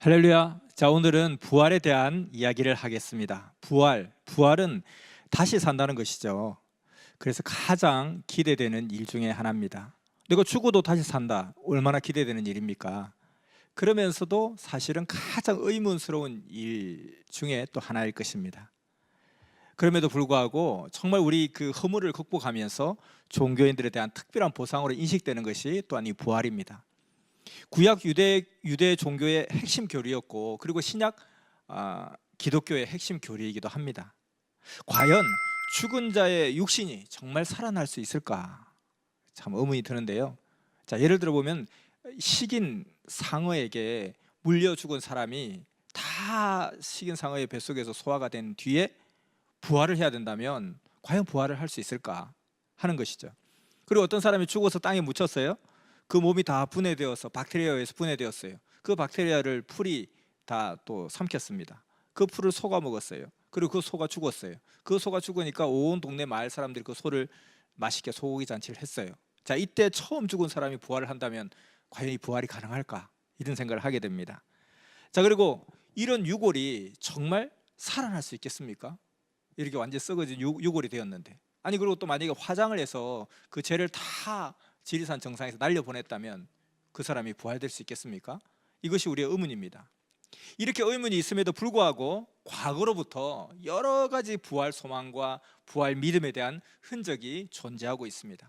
할렐루야. 자, 오늘은 부활에 대한 이야기를 하겠습니다. 부활은 다시 산다는 것이죠. 그래서 가장 기대되는 일 중에 하나입니다. 내가 죽어도 다시 산다. 얼마나 기대되는 일입니까? 그러면서도 사실은 가장 의문스러운 일 중에 또 하나일 것입니다. 그럼에도 불구하고 정말 우리 그 허물을 극복하면서 종교인들에 대한 특별한 보상으로 인식되는 것이 또한 이 부활입니다. 구약 유대 종교의 핵심 교리였고, 그리고 신약 기독교의 핵심 교리이기도 합니다. 과연 죽은 자의 육신이 정말 살아날 수 있을까? 참 의문이 드는데요. 자, 예를 들어 보면 식인 상어에게 물려 죽은 사람이 다 식인 상어의 뱃속에서 소화가 된 뒤에 부활을 해야 된다면 과연 부활을 할 수 있을까 하는 것이죠. 그리고 어떤 사람이 죽어서 땅에 묻혔어요. 그 몸이 다 분해되어서 박테리아에 의해서 분해되었어요. 그 박테리아를 풀이 다 또 삼켰습니다. 그 풀을 소가 먹었어요. 그리고 그 소가 죽었어요. 그 소가 죽으니까 온 동네 마을 사람들이 그 소를 맛있게 소고기 잔치를 했어요. 자, 이때 처음 죽은 사람이 부활을 한다면 과연 이 부활이 가능할까? 이런 생각을 하게 됩니다. 자, 그리고 이런 유골이 정말 살아날 수 있겠습니까? 이렇게 완전 썩어진 유골이 되었는데, 아니 그리고 또 만약에 화장을 해서 그 죄를 다 지리산 정상에서 날려보냈다면 그 사람이 부활될 수 있겠습니까? 이것이 우리의 의문입니다. 이렇게 의문이 있음에도 불구하고 과거로부터 여러 가지 부활 소망과 부활 믿음에 대한 흔적이 존재하고 있습니다.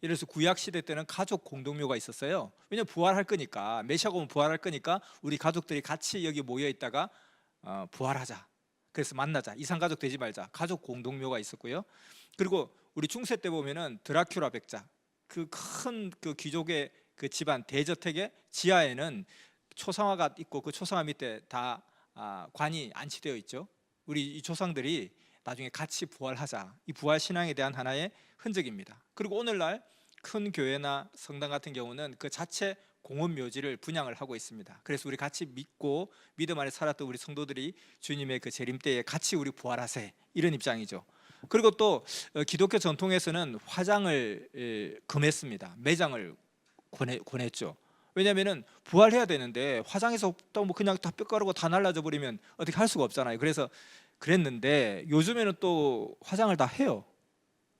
예를 들어서 구약 시대 때는 가족 공동묘가 있었어요. 왜냐하면 부활할 거니까, 메시아가 오면 부활할 거니까 우리 가족들이 같이 여기 모여 있다가 부활하자, 그래서 만나자, 이상가족 되지 말자, 가족 공동묘가 있었고요. 그리고 우리 중세 때 보면은 드라큘라 백작, 그 큰 그 귀족의 그 집안 대저택의 지하에는 초상화가 있고, 그 초상화 밑에 다 관이 안치되어 있죠. 우리 이 조상들이 나중에 같이 부활하자, 이 부활 신앙에 대한 하나의 흔적입니다. 그리고 오늘날 큰 교회나 성당 같은 경우는 그 자체 공원 묘지를 분양을 하고 있습니다. 그래서 우리 같이 믿고 믿음 안에 살았던 우리 성도들이 주님의 그 재림 때에 같이 우리 부활하세, 이런 입장이죠. 그리고 또 기독교 전통에서는 화장을 금했습니다. 매장을 권했죠. 왜냐하면 부활해야 되는데 화장해서 또 뭐 그냥 다 뼈가루가 다 날라져 버리면 어떻게 할 수가 없잖아요. 그래서 그랬는데 요즘에는 또 화장을 다 해요.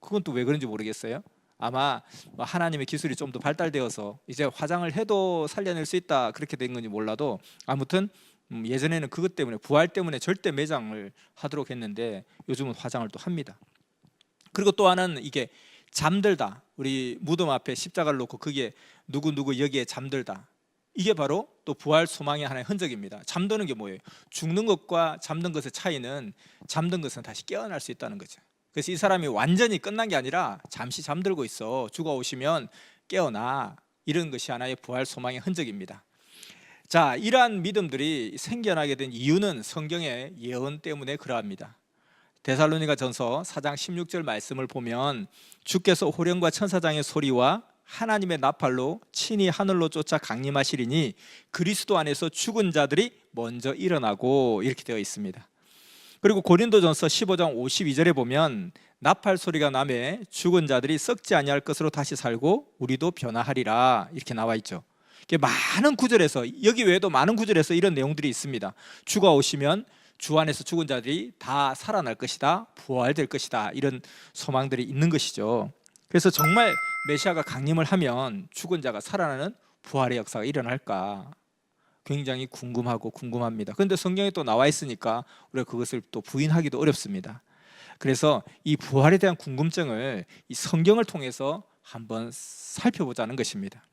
그건 또 왜 그런지 모르겠어요. 아마 하나님의 기술이 좀 더 발달되어서 이제 화장을 해도 살려낼 수 있다, 그렇게 된 건지 몰라도, 아무튼 예전에는 그것 때문에, 부활 때문에 절대 매장을 하도록 했는데 요즘은 화장을 또 합니다. 그리고 또 하나는 이게 잠들다, 우리 무덤 앞에 십자가를 놓고 거기에 누구 여기에 잠들다, 이게 바로 또 부활 소망의 하나의 흔적입니다. 잠드는 게 뭐예요? 죽는 것과 잠든 것의 차이는, 잠든 것은 다시 깨어날 수 있다는 거죠. 그래서 이 사람이 완전히 끝난 게 아니라 잠시 잠들고 있어, 죽어 오시면 깨어나, 이런 것이 하나의 부활 소망의 흔적입니다. 자, 이러한 믿음들이 생겨나게 된 이유는 성경의 예언 때문에 그러합니다. 데살로니가 전서 4장 16절 말씀을 보면, 주께서 호령과 천사장의 소리와 하나님의 나팔로 친히 하늘로 쫓아 강림하시리니 그리스도 안에서 죽은 자들이 먼저 일어나고, 이렇게 되어 있습니다. 그리고 고린도전서 15장 52절에 보면 나팔 소리가 나매 죽은 자들이 썩지 아니할 것으로 다시 살고 우리도 변화하리라, 이렇게 나와 있죠. 많은 구절에서, 여기 외에도 많은 구절에서 이런 내용들이 있습니다. 주가 오시면 주 안에서 죽은 자들이 다 살아날 것이다, 부활될 것이다, 이런 소망들이 있는 것이죠. 그래서 정말 메시아가 강림을 하면 죽은 자가 살아나는 부활의 역사가 일어날까 굉장히 궁금합니다. 그런데 성경에 또 나와 있으니까 우리가 그것을 또 부인하기도 어렵습니다. 그래서 이 부활에 대한 궁금증을 이 성경을 통해서 한번 살펴보자는 것입니다.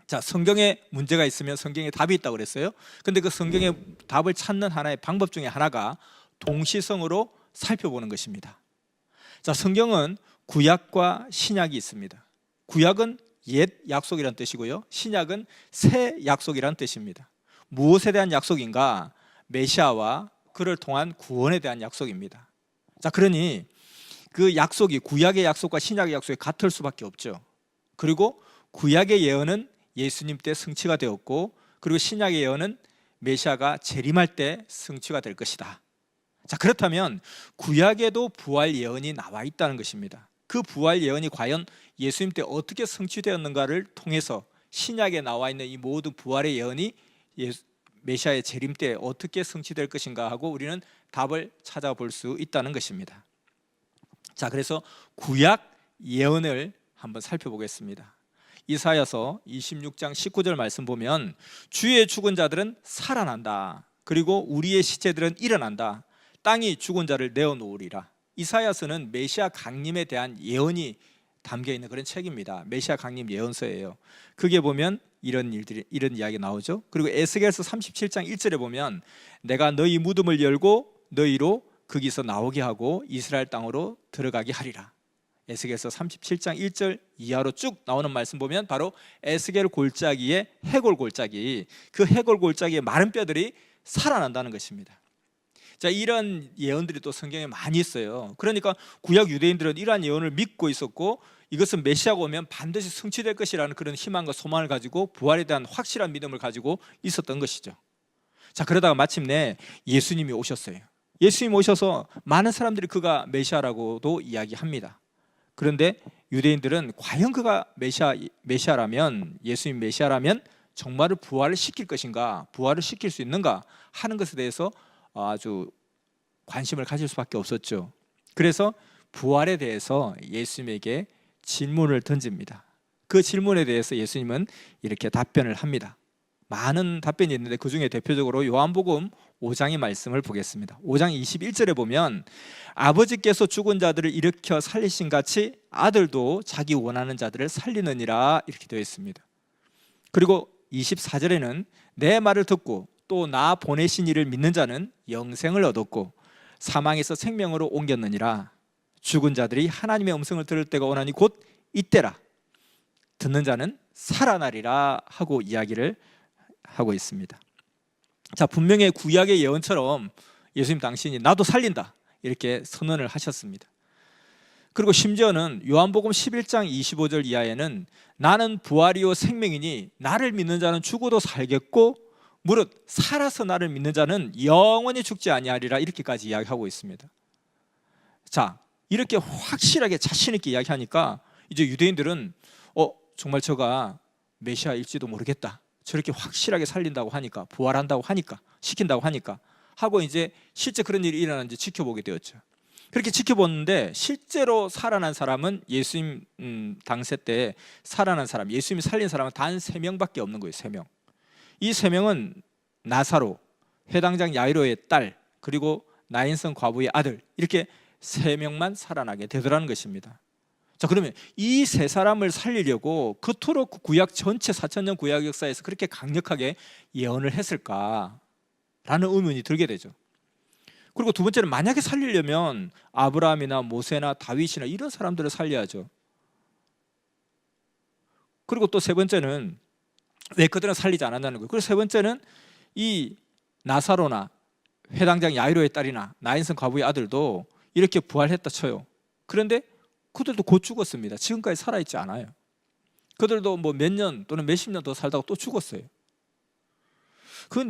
자, 성경에 문제가 있으면 성경에 답이 있다고 그랬어요. 근데 그 성경의 답을 찾는 하나의 방법 중에 하나가 동시성으로 살펴보는 것입니다. 자, 성경은 구약과 신약이 있습니다. 구약은 옛 약속이란 뜻이고요, 신약은 새 약속이란 뜻입니다. 무엇에 대한 약속인가? 메시아와 그를 통한 구원에 대한 약속입니다. 자, 그러니 그 약속이 구약의 약속과 신약의 약속이 같을 수밖에 없죠. 그리고 구약의 예언은 예수님 때 성취가 되었고, 그리고 신약의 예언은 메시아가 재림할 때 성취가 될 것이다. 자, 그렇다면 구약에도 부활 예언이 나와 있다는 것입니다. 그 부활 예언이 과연 예수님 때 어떻게 성취되었는가를 통해서 신약에 나와 있는 이 모든 부활의 예언이 메시아의 재림 때 어떻게 성취될 것인가 하고 우리는 답을 찾아볼 수 있다는 것입니다. 자, 그래서 구약 예언을 한번 살펴보겠습니다. 이사야서 26장 19절 말씀 보면 주의 죽은 자들은 살아난다. 그리고 우리의 시체들은 일어난다. 땅이 죽은 자를 내어놓으리라. 이사야서는 메시아 강림에 대한 예언이 담겨 있는 그런 책입니다. 메시아 강림 예언서예요. 그게 보면 이런 이야기 나오죠. 그리고 에스겔서 37장 1절에 보면 내가 너희 무덤을 열고 너희로 거기서 나오게 하고 이스라엘 땅으로 들어가게 하리라. 에스겔서 37장 1절 이하로 쭉 나오는 말씀 보면 바로 에스겔 골짜기의 해골 골짜기, 그 해골 골짜기의 마른 뼈들이 살아난다는 것입니다. 자, 이런 예언들이 또 성경에 많이 있어요. 그러니까 구약 유대인들은 이러한 예언을 믿고 있었고 이것은 메시아가 오면 반드시 성취될 것이라는 그런 희망과 소망을 가지고 부활에 대한 확실한 믿음을 가지고 있었던 것이죠. 자, 그러다가 마침내 예수님이 오셨어요. 예수님 오셔서 많은 사람들이 그가 메시아라고도 이야기합니다. 그런데 유대인들은 과연 그가 메시아라면, 예수님 메시아라면 정말로 부활을 시킬 것인가, 부활을 시킬 수 있는가 하는 것에 대해서 아주 관심을 가질 수밖에 없었죠. 그래서 부활에 대해서 예수님에게 질문을 던집니다. 그 질문에 대해서 예수님은 이렇게 답변을 합니다. 많은 답변이 있는데 그 중에 대표적으로 요한복음 5장의 말씀을 보겠습니다. 5장 21절에 보면 아버지께서 죽은 자들을 일으켜 살리신 같이 아들도 자기 원하는 자들을 살리느니라 이렇게 되어 있습니다. 그리고 24절에는 내 말을 듣고 또 나 보내신 이를 믿는 자는 영생을 얻었고 사망에서 생명으로 옮겼느니라. 죽은 자들이 하나님의 음성을 들을 때가 오나니 곧 이때라. 듣는 자는 살아나리라 하고 이야기를 하고 있습니다. 자, 분명히 구약의 예언처럼 예수님 당신이 나도 살린다 이렇게 선언을 하셨습니다. 그리고 심지어는 요한복음 11장 25절 이하에는 나는 부활이요 생명이니 나를 믿는 자는 죽어도 살겠고 무릇 살아서 나를 믿는 자는 영원히 죽지 아니하리라 이렇게까지 이야기하고 있습니다. 자, 이렇게 확실하게 자신 있게 이야기하니까 이제 유대인들은 정말 저가 메시아일지도 모르겠다. 저렇게 확실하게 살린다고 하니까, 부활한다고 하니까, 시킨다고 하니까 하고 이제 실제 그런 일이 일어나는지 지켜보게 되었죠. 그렇게 지켜보는데 실제로 살아난 사람은 예수님 당세 때 살아난 사람, 예수님이 살린 사람은 단 3명밖에 없는 거예요. 3명. 이 3명은 나사로, 회당장 야이로의 딸, 그리고 나인성 과부의 아들, 이렇게 3명만 살아나게 되더라는 것입니다. 자, 그러면 이 3사람을 살리려고 그토록 구약 전체 4,000년 구약 역사에서 그렇게 강력하게 예언을 했을까라는 의문이 들게 되죠. 그리고 두 번째는 만약에 살리려면 아브라함이나 모세나 다윗이나 이런 사람들을 살려야죠. 그리고 또 세 번째는 왜 그들은 살리지 않았냐는 거예요. 그리고 세 번째는 이 나사로나 회당장 야이로의 딸이나 나인성 과부의 아들도 이렇게 부활했다 쳐요. 그런데 그들도 곧 죽었습니다. 지금까지 살아있지 않아요. 그들도 뭐 몇 년 또는 몇십 년 더 살다가 또 죽었어요.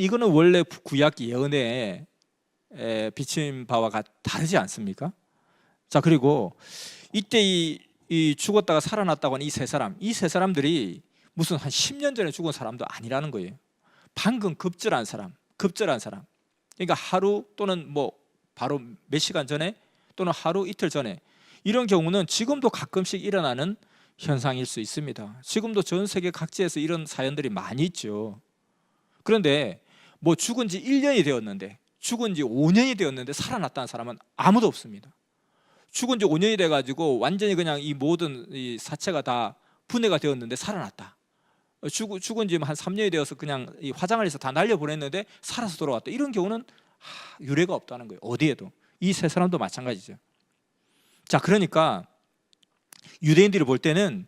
이거는 원래 구약 예언에 비친 바와 다르지 않습니까? 자, 그리고 이때 이 죽었다가 살아났다고 하는 이 세 사람들이 무슨 한 10년 전에 죽은 사람도 아니라는 거예요. 방금 급절한 사람. 그러니까 하루 또는 뭐 바로 몇 시간 전에 또는 하루 이틀 전에, 이런 경우는 지금도 가끔씩 일어나는 현상일 수 있습니다. 지금도 전 세계 각지에서 이런 사연들이 많이 있죠. 그런데 뭐 죽은 지 1년이 되었는데, 죽은 지 5년이 되었는데 살아났다는 사람은 아무도 없습니다. 죽은 지 5년이 돼가지고 완전히 그냥 이 모든 이 사체가 다 분해가 되었는데 살아났다. 죽은 지 한 3년이 되어서 그냥 이 화장을 해서 다 날려보냈는데 살아서 돌아왔다. 이런 경우는 유례가 없다는 거예요. 어디에도. 이 세 사람도 마찬가지죠. 자, 그러니까 유대인들이 볼 때는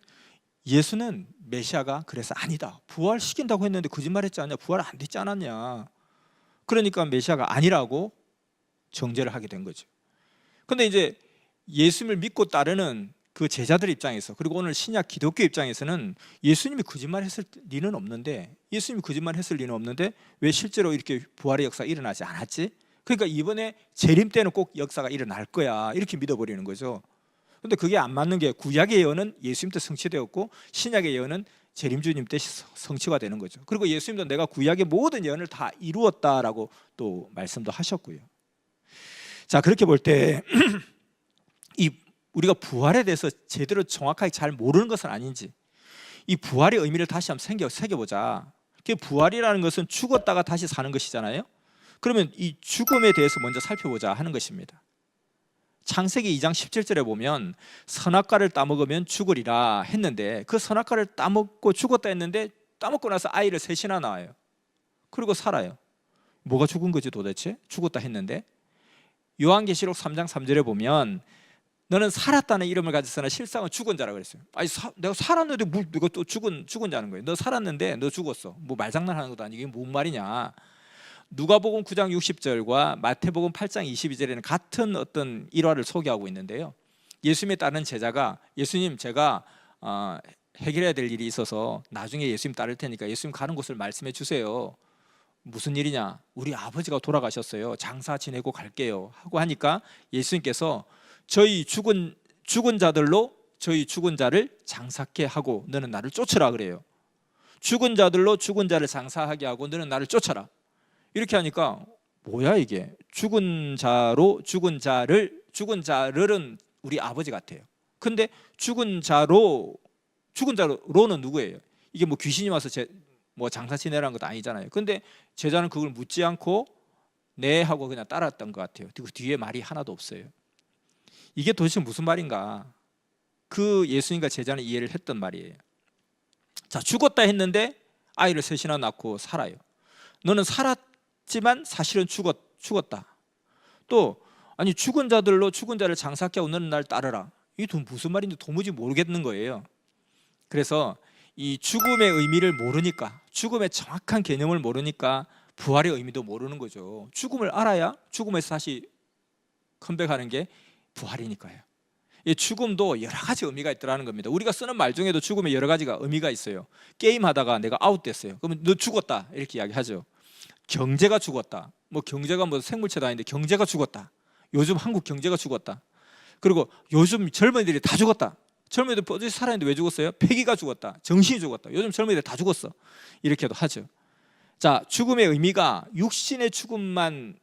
예수는 메시아가 그래서 아니다. 부활시킨다고 했는데 거짓말했지 않냐? 부활 안 됐지 않았냐? 그러니까 메시아가 아니라고 정죄를 하게 된 거죠. 근데 이제 예수님을 믿고 따르는 그 제자들 입장에서, 그리고 오늘 신약 기독교 입장에서는 예수님이 거짓말했을 리는 없는데, 왜 실제로 이렇게 부활의 역사가 일어나지 않았지? 그러니까 이번에 재림 때는 꼭 역사가 일어날 거야 이렇게 믿어버리는 거죠. 근데 그게 안 맞는 게 구약의 예언은 예수님 때 성취되었고 신약의 예언은 재림주님 뜻이 성취가 되는 거죠. 그리고 예수님도 내가 구약의 모든 예언을 다 이루었다라고 또 말씀도 하셨고요. 자, 그렇게 볼 때 이 우리가 부활에 대해서 제대로 정확하게 잘 모르는 것은 아닌지, 이 부활의 의미를 다시 한번 새겨보자. 부활이라는 것은 죽었다가 다시 사는 것이잖아요. 그러면 이 죽음에 대해서 먼저 살펴보자 하는 것입니다. 창세기 2장 17절에 보면 선악과를 따먹으면 죽으리라 했는데, 그 선악과를 따먹고 죽었다 했는데 따먹고 나서 아이를 셋이나 낳아요. 그리고 살아요. 뭐가 죽은 거지 도대체? 죽었다 했는데. 요한계시록 3장 3절에 보면 너는 살았다는 이름을 가졌으나 실상은 죽은 자라고 그랬어요. 아니, 내가 살았는데 누가 또 죽은 자는 거예요. 너 살았는데 너 죽었어. 뭐 말장난하는 것도 아니고 이게 뭔 말이냐. 누가복음 9장 60절과 마태복음 8장 22절에는 같은 어떤 일화를 소개하고 있는데요. 예수님에 따른 제자가 예수님, 제가 해결해야 될 일이 있어서 나중에 예수님 따를 테니까 예수님 가는 곳을 말씀해 주세요. 무슨 일이냐? 우리 아버지가 돌아가셨어요. 장사 지내고 갈게요 하고 하니까 예수님께서 저희 죽은 자들로 저희 죽은 자를 장사케 하고 너는 나를 쫓으라 그래요. 죽은 자들로 죽은 자를 장사하게 하고 너는 나를 쫓아라. 이렇게 하니까 뭐야 이게? 죽은 자를은 우리 아버지 같아요. 근데 죽은 자로는 누구예요? 이게 뭐 귀신이 와서 뭐 장사 지내라는 것도 아니잖아요. 근데 제자는 그걸 묻지 않고 네 하고 그냥 따랐던 것 같아요. 그 뒤에 말이 하나도 없어요. 이게 도대체 무슨 말인가? 그 예수님과 제자는 이해를 했던 말이에요. 자, 죽었다 했는데 아이를 셋이나 낳고 살아요. 너는 살았지만 사실은 죽었다. 또 아니, 죽은 자들로 죽은 자를 장사케 하고 너는 날 따르라. 이게 무슨 말인지 도무지 모르겠는 거예요. 그래서 이 죽음의 의미를 모르니까, 죽음의 정확한 개념을 모르니까 부활의 의미도 모르는 거죠. 죽음을 알아야 죽음에서 다시 컴백하는 게 부활이니까요. 이 죽음도 여러 가지 의미가 있더라는 겁니다. 우리가 쓰는 말 중에도 죽음에 여러 가지가 의미가 있어요. 게임하다가 내가 아웃됐어요. 그러면 너 죽었다 이렇게 이야기하죠. 경제가 죽었다. 뭐 경제가 뭐 생물체도 아닌데 경제가 죽었다. 요즘 한국 경제가 죽었다. 그리고 요즘 젊은이들이 다 죽었다. 젊은이들 어제 살아있는데 왜 죽었어요? 폐기가 죽었다. 정신이 죽었다. 요즘 젊은이들 다 죽었어. 이렇게도 하죠. 자, 죽음의 의미가 육신의 죽음만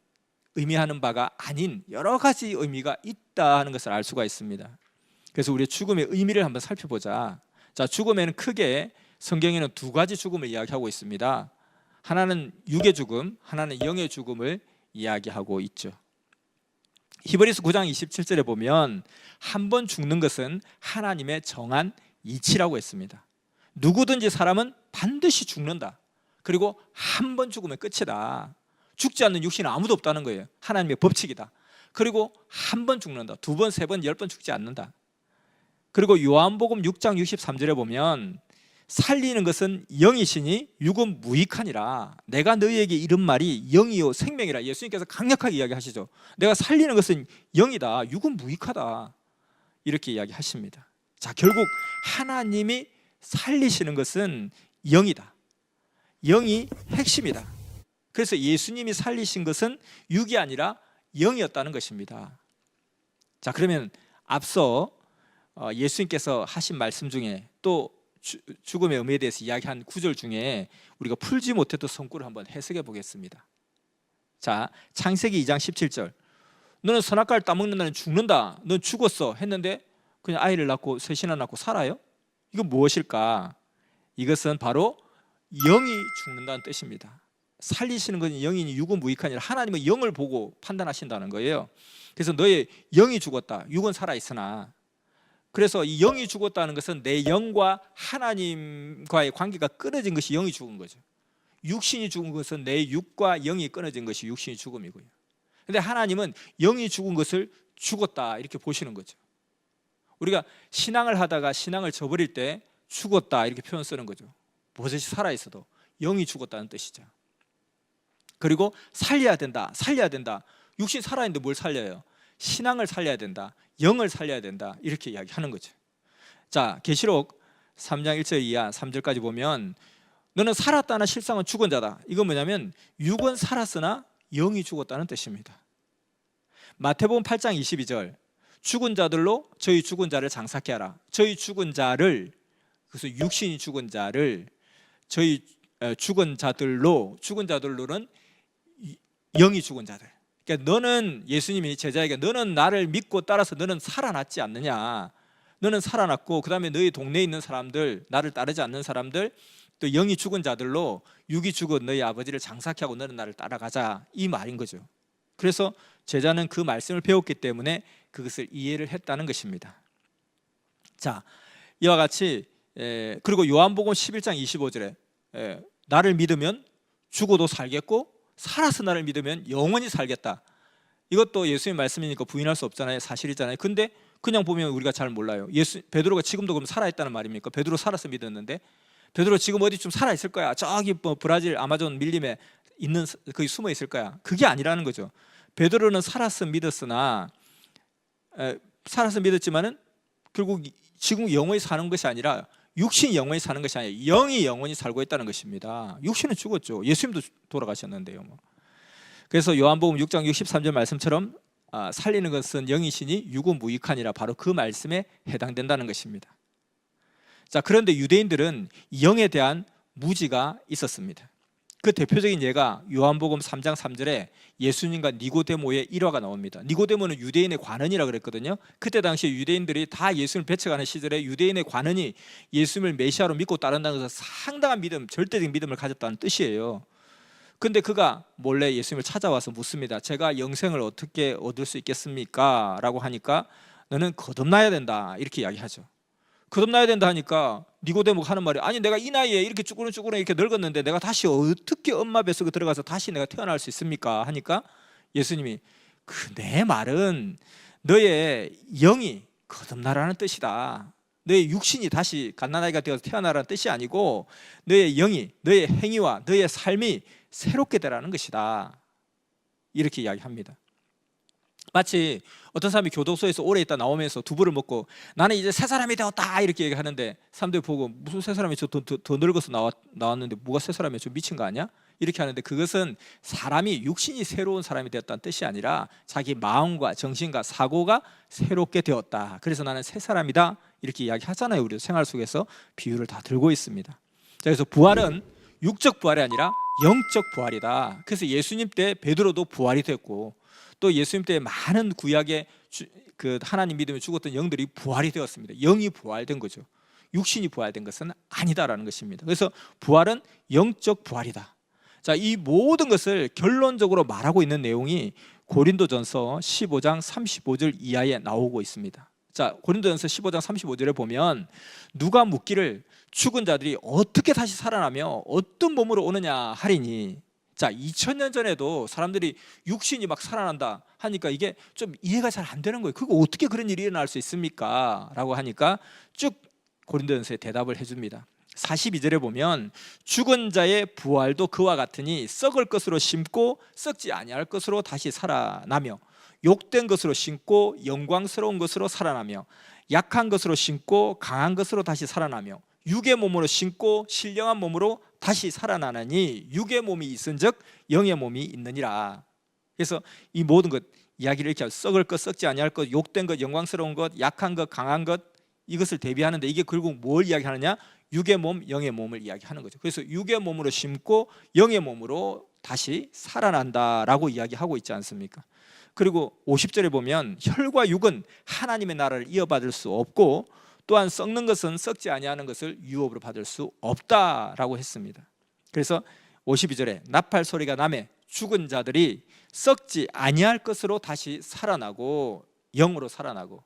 의미하는 바가 아닌 여러 가지 의미가 있다 하는 것을 알 수가 있습니다. 그래서 우리 죽음의 의미를 한번 살펴보자. 자, 죽음에는 크게 성경에는 두 가지 죽음을 이야기하고 있습니다. 하나는 육의 죽음, 하나는 영의 죽음을 이야기하고 있죠. 히브리서 9장 27절에 보면 한 번 죽는 것은 하나님의 정한 이치라고 했습니다. 누구든지 사람은 반드시 죽는다. 그리고 한 번 죽으면 끝이다. 죽지 않는 육신은 아무도 없다는 거예요. 하나님의 법칙이다. 그리고 한 번 죽는다. 두 번, 세 번, 10번 죽지 않는다. 그리고 요한복음 6장 63절에 보면 살리는 것은 영이시니 육은 무익하니라. 내가 너희에게 이른 말이 영이요 생명이라. 예수님께서 강력하게 이야기하시죠. 내가 살리는 것은 영이다. 육은 무익하다. 이렇게 이야기하십니다. 자, 결국 하나님이 살리시는 것은 영이다. 영이 핵심이다. 그래서 예수님이 살리신 것은 육이 아니라 영이었다는 것입니다. 자, 그러면 앞서 예수님께서 하신 말씀 중에 또 죽음의 의미에 대해서 이야기한 구절 중에 우리가 풀지 못했던 성구를 한번 해석해 보겠습니다. 자, 창세기 2장 17절. 너는 선악과를 따먹는 날은 죽는다. 넌 죽었어 했는데 그냥 아이를 낳고 셋이나 낳고 살아요? 이건 무엇일까? 이것은 바로 영이 죽는다는 뜻입니다. 살리시는 것은 영이니 육은 무익하니라. 하나님은 영을 보고 판단하신다는 거예요. 그래서 너의 영이 죽었다. 육은 살아있으나. 그래서 이 영이 죽었다는 것은 내 영과 하나님과의 관계가 끊어진 것이 영이 죽은 거죠. 육신이 죽은 것은 내 육과 영이 끊어진 것이 육신이 죽음이고요. 그런데 하나님은 영이 죽은 것을 죽었다 이렇게 보시는 거죠. 우리가 신앙을 하다가 신앙을 저버릴 때 죽었다 이렇게 표현 쓰는 거죠. 버젓이 살아있어도 영이 죽었다는 뜻이죠. 그리고 살려야 된다. 육신 살아있는데 뭘 살려요? 신앙을 살려야 된다. 영을 살려야 된다. 이렇게 이야기하는 거죠. 자, 계시록 3장 1절 이하 3절까지 보면 너는 살았다나 실상은 죽은 자다. 이건 뭐냐면 육은 살았으나 영이 죽었다는 뜻입니다. 마태복음 8장 22절. 죽은 자들로 저희 죽은 자를 장사케 하라. 저희 죽은 자를 그래서 육신이 죽은 자를 저희 죽은 자들로는 영이 죽은 자들. 그러니까 너는, 예수님이 제자에게 너는 나를 믿고 따라서 너는 살아났지 않느냐. 너는 살아났고 그 다음에 너희 동네에 있는 사람들, 나를 따르지 않는 사람들, 또 영이 죽은 자들로 육이 죽은 너희 아버지를 장사케 하고 너는 나를 따라가자, 이 말인 거죠. 그래서 제자는 그 말씀을 배웠기 때문에 그것을 이해를 했다는 것입니다. 자, 이와 같이 그리고 요한복음 11장 25절에 나를 믿으면 죽어도 살겠고 살아서 나를 믿으면 영원히 살겠다. 이것도 예수님 말씀이니까 부인할 수 없잖아요. 사실이잖아요. 근데 그냥 보면 우리가 잘 몰라요. 베드로가 지금도 그럼 살아있다는 말입니까? 베드로 살아서 믿었는데 베드로 지금 어디 좀 살아있을 거야. 저기 뭐 브라질 아마존 밀림에 있는, 거기 숨어 있을 거야. 그게 아니라는 거죠. 베드로는 살아서 믿었으나 살아서 믿었지만은 결국 지금 영원히 사는 것이 아니라 육신이 영원히 사는 것이 아니라 영이 영원히 살고 있다는 것입니다. 육신은 죽었죠. 예수님도 돌아가셨는데요. 그래서 요한복음 6장 63절 말씀처럼 살리는 것은 영이시니 육은 무익하니라, 바로 그 말씀에 해당된다는 것입니다. 자, 그런데 유대인들은 영에 대한 무지가 있었습니다. 그 대표적인 예가 요한복음 3장 3절에 예수님과 니고데모의 일화가 나옵니다. 니고데모는 유대인의 관원이라 그랬거든요. 그때 당시에 유대인들이 다 예수님을 배척하는 시절에 유대인의 관원이 예수님을 메시아로 믿고 따른다는 것은 상당한 믿음, 절대적 믿음을 가졌다는 뜻이에요. 근데 그가 몰래 예수님을 찾아와서 묻습니다. 제가 영생을 어떻게 얻을 수 있겠습니까? 라고 하니까 너는 거듭나야 된다, 이렇게 이야기하죠. 거듭나야 된다 하니까 니고데모가 하는 말이, 아니 내가 이 나이에 이렇게 쭈그렁쭈그렁 이렇게 늙었는데 내가 다시 어떻게 엄마 뱃속에 들어가서 다시 내가 태어날 수 있습니까? 하니까 예수님이 내 말은 너의 영이 거듭나라는 뜻이다. 너의 육신이 다시 갓난아이가 되어서 태어나라는 뜻이 아니고 너의 영이, 너의 행위와 너의 삶이 새롭게 되라는 것이다, 이렇게 이야기합니다. 마치 어떤 사람이 교도소에서 오래 있다 나오면서 두부를 먹고 나는 이제 새 사람이 되었다, 이렇게 얘기하는데 사람들이 보고 무슨 새 사람이 더 늙어서 나왔는데 뭐가 새 사람이야, 좀 미친 거 아니야? 이렇게 하는데 그것은 사람이, 육신이 새로운 사람이 되었다는 뜻이 아니라 자기 마음과 정신과 사고가 새롭게 되었다. 그래서 나는 새 사람이다, 이렇게 이야기하잖아요. 우리 생활 속에서 비유를 다 들고 있습니다. 자, 그래서 부활은 육적 부활이 아니라 영적 부활이다. 그래서 예수님 때 베드로도 부활이 됐고 또 예수님 때 많은 구약의 그 하나님 믿음에 죽었던 영들이 부활이 되었습니다. 영이 부활된 거죠. 육신이 부활된 것은 아니다라는 것입니다. 그래서 부활은 영적 부활이다. 자, 이 모든 것을 결론적으로 말하고 있는 내용이 고린도전서 15장 35절 이하에 나오고 있습니다. 자, 고린도전서 15장 35절에 보면 누가 묻기를 죽은 자들이 어떻게 다시 살아나며 어떤 몸으로 오느냐 하리니, 자, 2000년 전에도 사람들이 육신이 막 살아난다 하니까 이게 좀 이해가 잘 안 되는 거예요. 그거 어떻게 그런 일이 일어날 수 있습니까? 라고 하니까 쭉 고린도전서에 대답을 해줍니다. 42절에 보면 죽은 자의 부활도 그와 같으니 썩을 것으로 심고 썩지 아니할 것으로 다시 살아나며 욕된 것으로 심고 영광스러운 것으로 살아나며 약한 것으로 심고 강한 것으로 다시 살아나며 육의 몸으로 심고 신령한 몸으로 다시 살아나느니 육의 몸이 있은즉 영의 몸이 있느니라. 그래서 이 모든 것 이야기를 이렇게 썩을 것, 썩지 아니할 것, 욕된 것, 영광스러운 것, 약한 것, 강한 것, 이것을 대비하는데 이게 결국 뭘 이야기하느냐? 육의 몸, 영의 몸을 이야기하는 거죠. 그래서 육의 몸으로 심고 영의 몸으로 다시 살아난다라고 이야기하고 있지 않습니까? 그리고 50절에 보면 혈과 육은 하나님의 나라를 이어받을 수 없고 또한 썩는 것은 썩지 아니하는 것을 유업으로 받을 수 없다라고 했습니다. 그래서 52절에 나팔 소리가 나매 죽은 자들이 썩지 아니할 것으로 다시 살아나고 영으로 살아나고,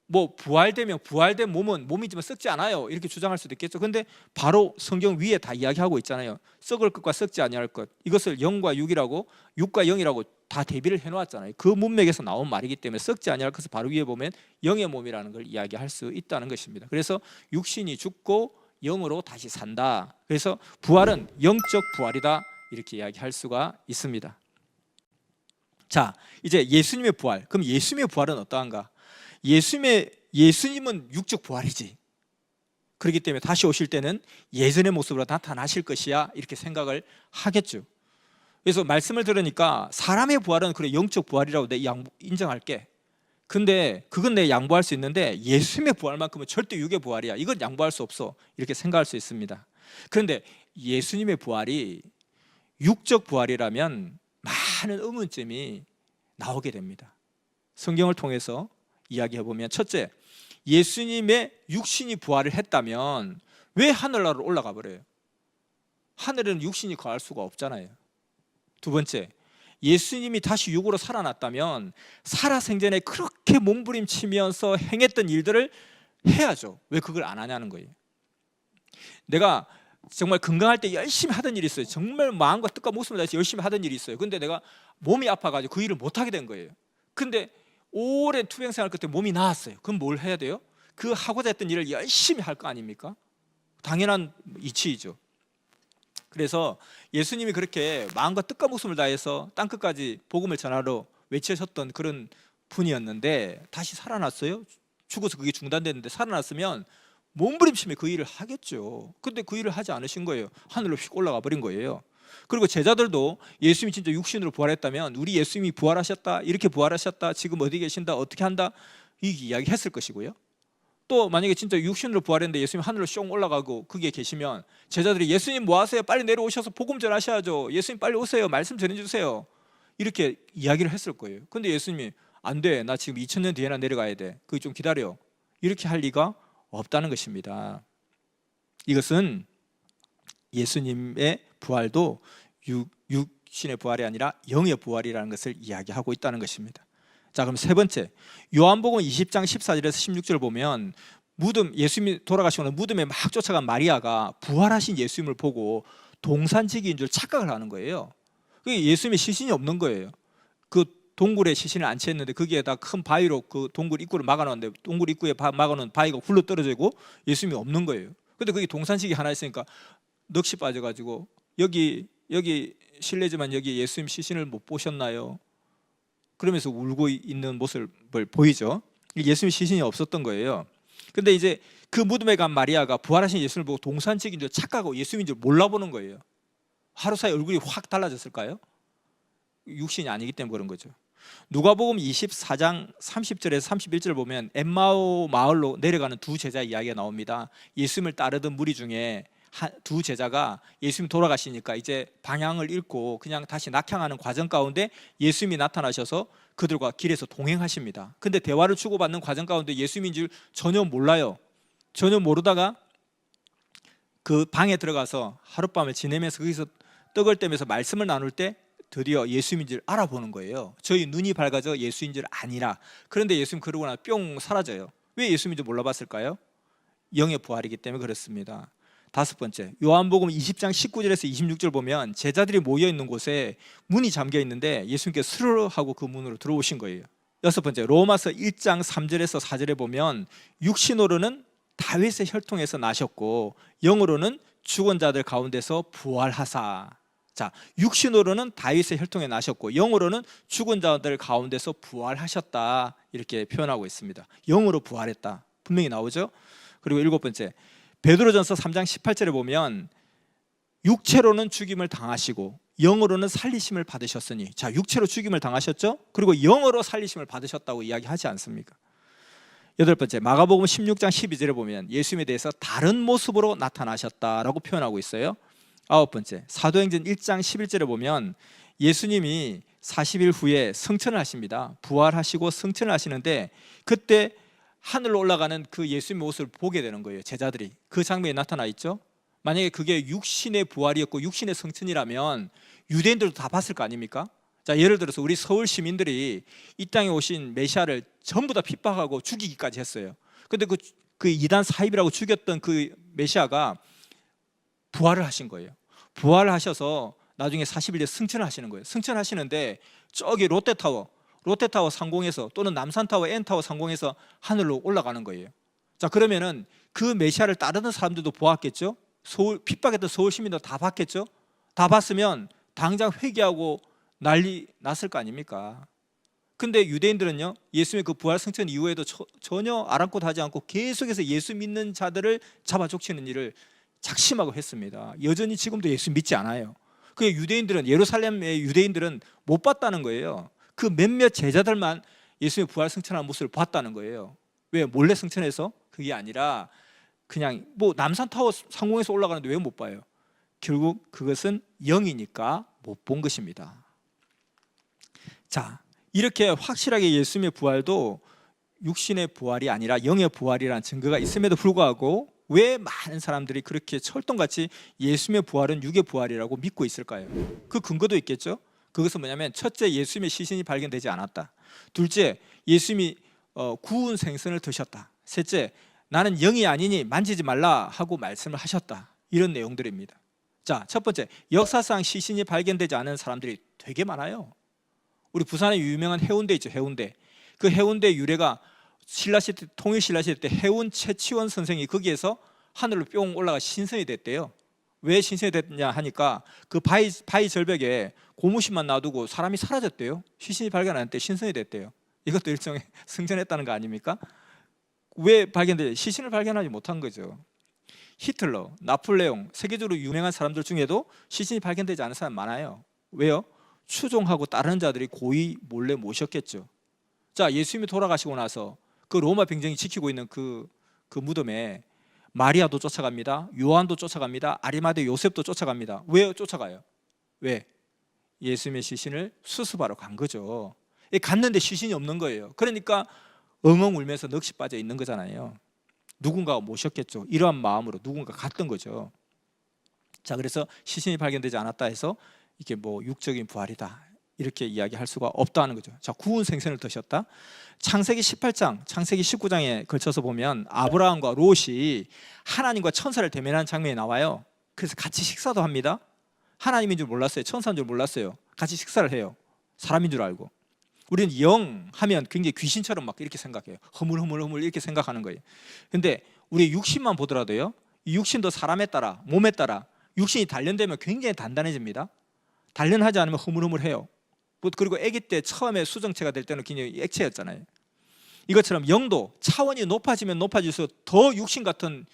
뭐 부활되면 부활된 몸이지만 썩지 않아요, 이렇게 주장할 수도 있겠죠. 근데 바로 성경 위에 다 이야기하고 있잖아요. 썩을 것과 썩지 아니할 것, 이것을 영과 육이라고, 육과 영이라고 다 대비를 해놓았잖아요. 그 문맥에서 나온 말이기 때문에 썩지 아니할 것을 바로 위에 보면 영의 몸이라는 걸 이야기할 수 있다는 것입니다. 그래서 육신이 죽고 영으로 다시 산다. 그래서 부활은 영적 부활이다, 이렇게 이야기할 수가 있습니다. 자, 이제 예수님의 부활. 그럼 예수님의 부활은 어떠한가? 예수님은 육적 부활이지. 그렇기 때문에 다시 오실 때는 예전의 모습으로 나타나실 것이야, 이렇게 생각을 하겠죠. 그래서 말씀을 들으니까 사람의 부활은 그래 영적 부활이라고 내 인정할게. 근데 그건 내가 양보할 수 있는데 예수님의 부활만큼은 절대 육의 부활이야. 이건 양보할 수 없어. 이렇게 생각할 수 있습니다. 그런데 예수님의 부활이 육적 부활이라면 많은 의문점이 나오게 됩니다. 성경을 통해서 이야기해 보면, 첫째, 예수님의 육신이 부활을 했다면 왜 하늘나라로 올라가 버려요? 하늘에는 육신이 거할 수가 없잖아요. 두 번째, 예수님이 다시 육으로 살아났다면 살아생전에 그렇게 몸부림치면서 행했던 일들을 해야죠. 왜 그걸 안 하냐는 거예요. 내가 정말 건강할 때 열심히 하던 일이 있어요. 정말 마음과 뜻과 목숨을 다해서 열심히 하던 일이 있어요. 근데 내가 몸이 아파가지고 그 일을 못하게 된 거예요. 근데 오랜 투병생활 끝에 몸이 나았어요. 그럼 뭘 해야 돼요? 그 하고자 했던 일을 열심히 할 거 아닙니까? 당연한 이치이죠. 그래서 예수님이 그렇게 마음과 뜻과 목숨을 다해서 땅끝까지 복음을 전하러 외치셨던 그런 분이었는데 다시 살아났어요. 죽어서 그게 중단됐는데 살아났으면 몸부림치며 그 일을 하겠죠. 근데 그 일을 하지 않으신 거예요. 하늘로 휙 올라가 버린 거예요. 그리고 제자들도 예수님이 진짜 육신으로 부활했다면 우리 예수님이 부활하셨다, 이렇게 부활하셨다, 지금 어디 계신다, 어떻게 한다, 이 이야기 했을 것이고요. 또 만약에 진짜 육신으로 부활했는데 예수님 하늘로 숑 올라가고 거기에 계시면 제자들이 예수님 뭐 하세요? 빨리 내려오셔서 복음 전하셔야죠. 예수님 빨리 오세요. 말씀 전해주세요. 이렇게 이야기를 했을 거예요. 근데 예수님이 안 돼. 나 지금 2000년 뒤에나 내려가야 돼. 그거 좀 기다려. 이렇게 할 리가 없다는 것입니다. 이것은 예수님의 부활도 육신의 부활이 아니라 영의 부활이라는 것을 이야기하고 있다는 것입니다. 자, 그럼 세 번째, 요한복음 20장 14절에서 16절을 보면 예수님이 돌아가시고 무덤에 막 쫓아간 마리아가 부활하신 예수님을 보고 동산지기인 줄 착각을 하는 거예요. 예수님의 시신이 없는 거예요. 그 동굴에 시신을 안치했는데 거기에다 큰 바위로 그 동굴 입구를 막아놓았는데 동굴 입구에 막아놓은 바위가 굴러 떨어지고 예수님이 없는 거예요. 근데 거기 동산지기 하나 있으니까 넋이 빠져가지고 여기 실례지만 여기 예수님 시신을 못 보셨나요? 그러면서 울고 있는 모습을 보이죠. 예수님 시신이 없었던 거예요. 근데 이제 그 무덤에 간 마리아가 부활하신 예수님을 보고 동산지기인 줄 착각하고 예수님인 줄 몰라보는 거예요. 하루 사이 얼굴이 확 달라졌을까요? 육신이 아니기 때문에 그런 거죠. 누가복음 24장 30절에서 31절을 보면 엠마오 마을로 내려가는 두 제자 이야기가 나옵니다. 예수님을 따르던 무리 중에 두 제자가 예수님 돌아가시니까 이제 방향을 잃고 그냥 다시 낙향하는 과정 가운데 예수님이 나타나셔서 그들과 길에서 동행하십니다. 근데 대화를 주고받는 과정 가운데 예수님인 줄 전혀 몰라요. 전혀 모르다가 그 방에 들어가서 하룻밤을 지내면서 거기서 떡을 떼면서 말씀을 나눌 때 드디어 예수님인 줄 알아보는 거예요. 저희 눈이 밝아져 예수인 줄 아니라. 그런데 예수님 그러고 나서 뿅 사라져요. 왜 예수님인 줄 몰라봤을까요? 영의 부활이기 때문에 그렇습니다. 다섯 번째, 요한복음 20장 19절에서 26절 보면 제자들이 모여있는 곳에 문이 잠겨 있는데 예수님께서 스르르 하고 그 문으로 들어오신 거예요. 여섯 번째, 로마서 1장 3절에서 4절에 보면 육신으로는 다윗의 혈통에서 나셨고 영으로는 죽은 자들 가운데서 부활하사. 자, 육신으로는 다윗의 혈통에 나셨고 영으로는 죽은 자들 가운데서 부활하셨다, 이렇게 표현하고 있습니다. 영으로 부활했다 분명히 나오죠. 그리고 일곱 번째, 베드로전서 3장 18절에 보면 육체로는 죽임을 당하시고 영으로는 살리심을 받으셨으니. 자, 육체로 죽임을 당하셨죠. 그리고 영으로 살리심을 받으셨다고 이야기하지 않습니까? 여덟 번째, 마가복음 16장 12절에 보면 예수님에 대해서 다른 모습으로 나타나셨다라고 표현하고 있어요. 아홉 번째, 사도행전 1장 11절에 보면 예수님이 40일 후에 승천을 하십니다. 부활하시고 승천을 하시는데 그때 하늘로 올라가는 그 예수님의 모습을 보게 되는 거예요. 제자들이 그 장면에 나타나 있죠. 만약에 그게 육신의 부활이었고 육신의 승천이라면 유대인들도 다 봤을 거 아닙니까? 자, 예를 들어서 우리 서울 시민들이 이 땅에 오신 메시아를 전부 다 핍박하고 죽이기까지 했어요. 근데 그 이단 사입이라고 죽였던 그 메시아가 부활을 하신 거예요. 부활을 하셔서 나중에 40일 뒤에 승천을 하시는 거예요. 승천하시는데 저기 롯데타워 상공에서 또는 남산타워 N타워 상공에서 하늘로 올라가는 거예요. 자, 그러면은 그 메시아를 따르는 사람들도 보았겠죠. 핍박했던 서울 시민도 다 봤겠죠. 다 봤으면 당장 회개하고 난리 났을 거 아닙니까? 근데 유대인들은요, 예수님의 그 부활 승천 이후에도 전혀 아랑곳하지 않고 계속해서 예수 믿는 자들을 잡아 족치는 일을 작심하고 했습니다. 여전히 지금도 예수 믿지 않아요. 그 유대인들은, 예루살렘의 유대인들은 못 봤다는 거예요. 그 몇몇 제자들만 예수님의 부활 승천하는 모습을 봤다는 거예요. 왜? 몰래 승천해서? 그게 아니라 그냥 뭐 남산타워 상공에서 올라가는데 왜 못 봐요? 결국 그것은 영이니까 못 본 것입니다. 자, 이렇게 확실하게 예수님의 부활도 육신의 부활이 아니라 영의 부활이라는 증거가 있음에도 불구하고 왜 많은 사람들이 그렇게 철동같이 예수님의 부활은 육의 부활이라고 믿고 있을까요? 그 근거도 있겠죠. 그것은 뭐냐면 첫째, 예수님의 시신이 발견되지 않았다. 둘째, 예수님이 구운 생선을 드셨다. 셋째, 나는 영이 아니니 만지지 말라 하고 말씀을 하셨다. 이런 내용들입니다. 자, 첫 번째, 역사상 시신이 발견되지 않은 사람들이 되게 많아요. 우리 부산에 유명한 해운대 있죠. 해운대. 그 해운대 유래가 신라시대, 통일신라시대 때 해운 최치원 선생이 거기에서 하늘로 뿅 올라가 신선이 됐대요. 왜 신선이 됐냐 하니까 그 바위 절벽에 고무신만 놔두고 사람이 사라졌대요. 시신이 발견 안 됐대. 신선이 됐대요. 이것도 일종의 승천했다는 거 아닙니까? 왜 발견돼? 시신을 발견하지 못한 거죠. 히틀러, 나폴레옹, 세계적으로 유명한 사람들 중에도 시신이 발견되지 않은 사람 많아요. 왜요? 추종하고 다른 자들이 고의 몰래 모셨겠죠. 자, 예수님이 돌아가시고 나서 그 로마 병정이 지키고 있는 그 무덤에 마리아도 쫓아갑니다. 요한도 쫓아갑니다. 아리마대 요셉도 쫓아갑니다. 왜 쫓아가요? 왜? 예수님의 시신을 수습하러 간 거죠. 갔는데 시신이 없는 거예요. 그러니까 엉엉 울면서 넋이 빠져 있는 거잖아요. 누군가가 모셨겠죠. 이러한 마음으로 누군가 갔던 거죠. 자, 그래서 시신이 발견되지 않았다 해서 이게 뭐 육적인 부활이다 이렇게 이야기할 수가 없다는 거죠. 자, 구운 생선을 드셨다. 창세기 18장, 창세기 19장에 걸쳐서 보면 아브라함과 롯이 하나님과 천사를 대면하는 장면이 나와요. 그래서 같이 식사도 합니다. 하나님인 줄 몰랐어요. 천사인 줄 몰랐어요. 같이 식사를 해요. 사람인 줄 알고. 우리는 영 하면 굉장히 귀신처럼 막 이렇게 생각해요. 허물허물 이렇게 생각하는 거예요. 근데 우리 육신만 보더라도요, 이 육신도 사람에 따라, 몸에 따라 육신이 단련되면 굉장히 단단해집니다. 단련하지 않으면 허물허물해요. 그리고 아기 때 처음에 수정체가 될 때는 굉장히 액체였잖아요. 이것처럼 영도 차원이 높아지면 높아질수록 더 육신 같은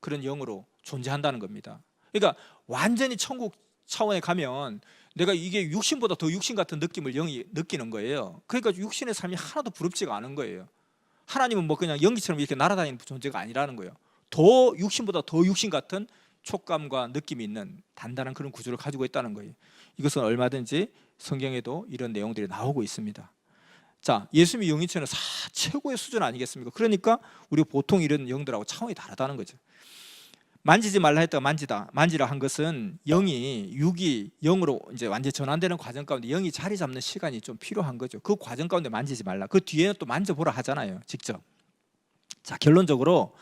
그런 영으로 존재한다는 겁니다. 그러니까 완전히 천국 차원에 가면 내가 이게 육신보다 더 육신 같은 느낌을 영이 느끼는 거예요. 그러니까 육신의 삶이 하나도 부럽지가 않은 거예요. 하나님은 뭐 그냥 연기처럼 이렇게 날아다니는 존재가 아니라는 거예요. 더 육신보다 더 육신 같은 촉감과 느낌이 있는 단단한 그런 구조를 가지고 있다는 거예요. 이것은 얼마든지 성경에도 이런 내용들이 나오고 있습니다. 자, 예수님의 영이체는 최고의 수준 아니겠습니까? 그러니까 우리 보통 이런 영들하고 차원이 다르다는 거죠. 만지지 말라 했다가 만지라 한 것은 육이 영으로 이제 완전히 전환되는 과정 가운데 영이 자리 잡는 시간이 좀 필요한 거죠. 그 과정 가운데 만지지 말라. 그 뒤에는 또 만져보라 하잖아요, 직접. 자, 결론적으로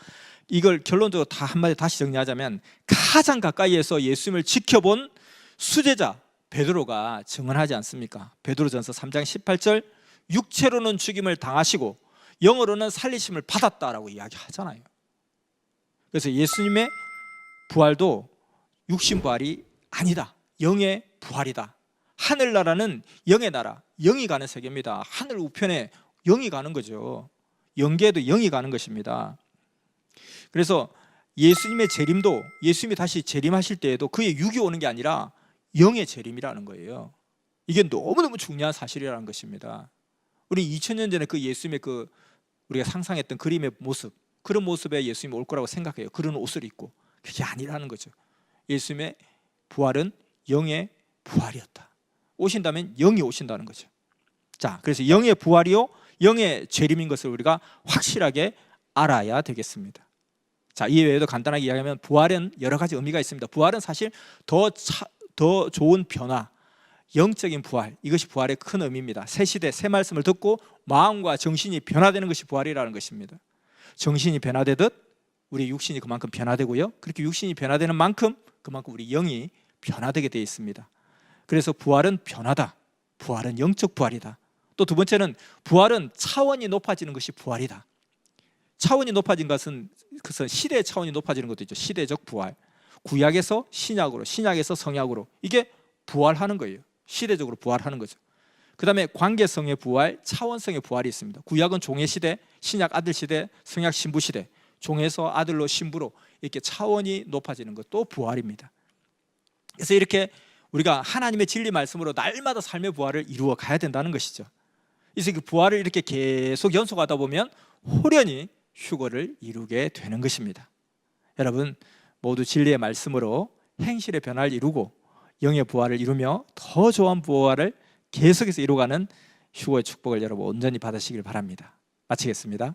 다 한마디 다시 정리하자면 가장 가까이에서 예수님을 지켜본 수제자 베드로가 증언하지 않습니까? 베드로전서 3장 18절, 육체로는 죽임을 당하시고 영으로는 살리심을 받았다라고 이야기하잖아요. 그래서 예수님의 부활도 육신 부활이 아니다. 영의 부활이다. 하늘나라는 영의 나라, 영이 가는 세계입니다. 하늘 우편에 영이 가는 거죠. 영계에도 영이 가는 것입니다. 그래서 예수님의 재림도, 예수님이 다시 재림하실 때에도 그의 육이 오는 게 아니라 영의 재림이라는 거예요. 이게 너무너무 중요한 사실이라는 것입니다. 우리 2000년 전에 그 예수님의 우리가 상상했던 그림의 모습, 그런 모습에 예수님이 올 거라고 생각해요. 그런 옷을 입고. 그게 아니라는 거죠. 예수님의 부활은 영의 부활이었다. 오신다면 영이 오신다는 거죠. 자, 그래서 영의 부활이요, 영의 재림인 것을 우리가 확실하게 알아야 되겠습니다. 자, 이외에도 간단하게 이야기하면 부활은 여러 가지 의미가 있습니다. 부활은 사실 더 좋은 변화, 영적인 부활, 이것이 부활의 큰 의미입니다. 새 시대, 새 말씀을 듣고 마음과 정신이 변화되는 것이 부활이라는 것입니다. 정신이 변화되듯 우리 육신이 그만큼 변화되고요, 그렇게 육신이 변화되는 만큼 그만큼 우리 영이 변화되게 되어 있습니다. 그래서 부활은 변화다. 부활은 영적 부활이다. 또 두 번째는 부활은 차원이 높아지는 것이 부활이다. 차원이 높아진 것은 시대의 차원이 높아지는 것도 있죠. 시대적 부활. 구약에서 신약으로, 신약에서 성약으로, 이게 부활하는 거예요. 시대적으로 부활하는 거죠. 그 다음에 관계성의 부활, 차원성의 부활이 있습니다. 구약은 종의 시대, 신약 아들 시대, 성약 신부 시대. 종에서 아들로 신부로 이렇게 차원이 높아지는 것도 부활입니다. 그래서 이렇게 우리가 하나님의 진리 말씀으로 날마다 삶의 부활을 이루어 가야 된다는 것이죠. 그래서 그 부활을 이렇게 계속 연속하다 보면 호련히 휴거를 이루게 되는 것입니다. 여러분 모두 진리의 말씀으로 행실의 변화를 이루고 영의 부활을 이루며 더 좋은 부활을 계속해서 이루어가는 휴거의 축복을 여러분 온전히 받으시길 바랍니다. 마치겠습니다.